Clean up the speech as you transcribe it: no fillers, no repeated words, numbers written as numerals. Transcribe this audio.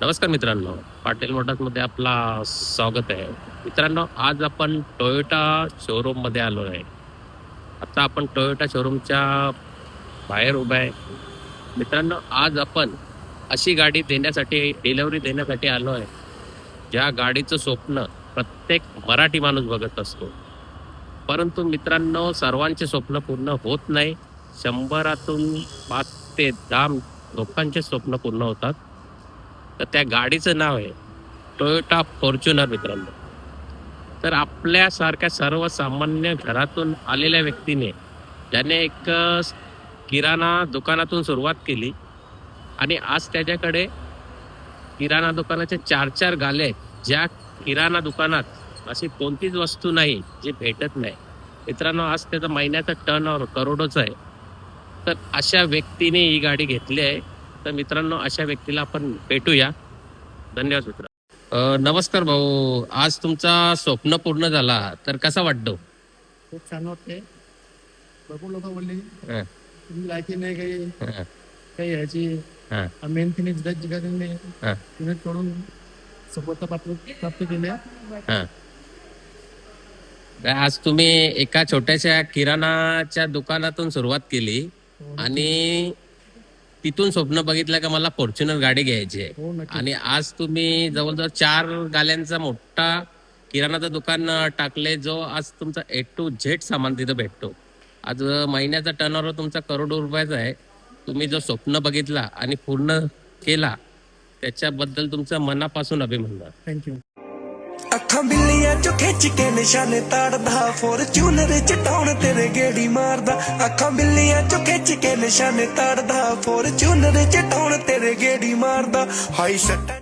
नमस्कार मित्रांनो, पाटील मोटर्समध्ये आपला स्वागत आहे. मित्रांनो, आज आपण टोयोटा शोरूममध्ये आलो आहे. आता आपण टोयोटा शोरूमच्या बाहेर उभा आहे. मित्रांनो, आज आपण अशी गाडी देण्यासाठी डिलिव्हरी देण्यासाठी आलो आहे, ज्या गाडीचं स्वप्न प्रत्येक मराठी माणूस बघत असतो. परंतु मित्रांनो, सर्वांचे स्वप्न पूर्ण होत नाही. 100तून 5 ते 10 लोकांचे स्वप्न पूर्ण होतात. तर त्या गाडीचं नाव आहे टोयोटा फॉर्च्युनर मित्रांनो. तर आपल्यासारख्या सर्वसामान्य घरातून आलेल्या व्यक्तीने ज्याने एक किराणा दुकानातून सुरुवात केली आणि आज त्याच्याकडे किराणा दुकानाचे 4-4 गाले आहेत. ज्या किराणा दुकानात अशी कोणतीच वस्तू नाही जी भेटत नाही. मित्रांनो, आज त्याचा महिन्याचा टर्नओव्हर करोडोचा आहे. तर अशा व्यक्तीने ही गाडी घेतली आहे. तर मित्रांनो, अशा व्यक्तीला आपण भेटूया. धन्यवाद मित्र. नमस्कार भाऊ, आज तुमचा स्वप्न पूर्ण झाला, तर कसा वाटतो? खूप छान वाटते. भरपूर लोक बोलली हं, तुम्ही लायकी नाही काही हं, काही ह्याची हं, मेन तिने जिल्ह्याने हं, तिने कडून सफलता प्राप्त केल्या. हं. तर आज तुम्ही एका छोट्याशा किराणाच्या दुकानातून सुरुवात केली आणि तिथून स्वप्न बघितलं का मला फॉर्च्युनर गाडी घ्यायची आहे. हो नक्की. आणि आज तुम्ही जवळजवळ 4 गाल्यांचा मोठा किराणाचं दुकान टाकले, जो आज तुमचा A to Z सामान तिथं भेटतो. आज महिन्याचा टर्नओव्हर तुमचा करोडो रुपयाचा आहे. तुम्ही जो स्वप्न बघितला आणि पूर्ण केला, त्याच्याबद्दल तुमचं मनापासून अभिनंदन. थँक्यू. ਅੱਖਾਂ ਬਿੱਲੀਆਂ ਚੋਂ ਖਿੱਚ ਕੇ ਨਿਸ਼ਾਨੇ ਤਾੜਦਾ ਫੋਰਚੂਨਰ ਚਟਾਉਣ ਤੇਰੇ ਗੇੜੀ ਮਾਰਦਾ ਅੱਖਾਂ ਬਿੱਲੀਆਂ ਚੋਂ ਖਿੱਚ ਕੇ ਨਿਸ਼ਾਨੇ ਤਾੜਦਾ ਫੋਰਚੂਨਰ ਚਟਾਉਣ ਤੇਰੇ ਗੇੜੀ ਮਾਰਦਾ ਹਾਈ ਸੱਟਾਂ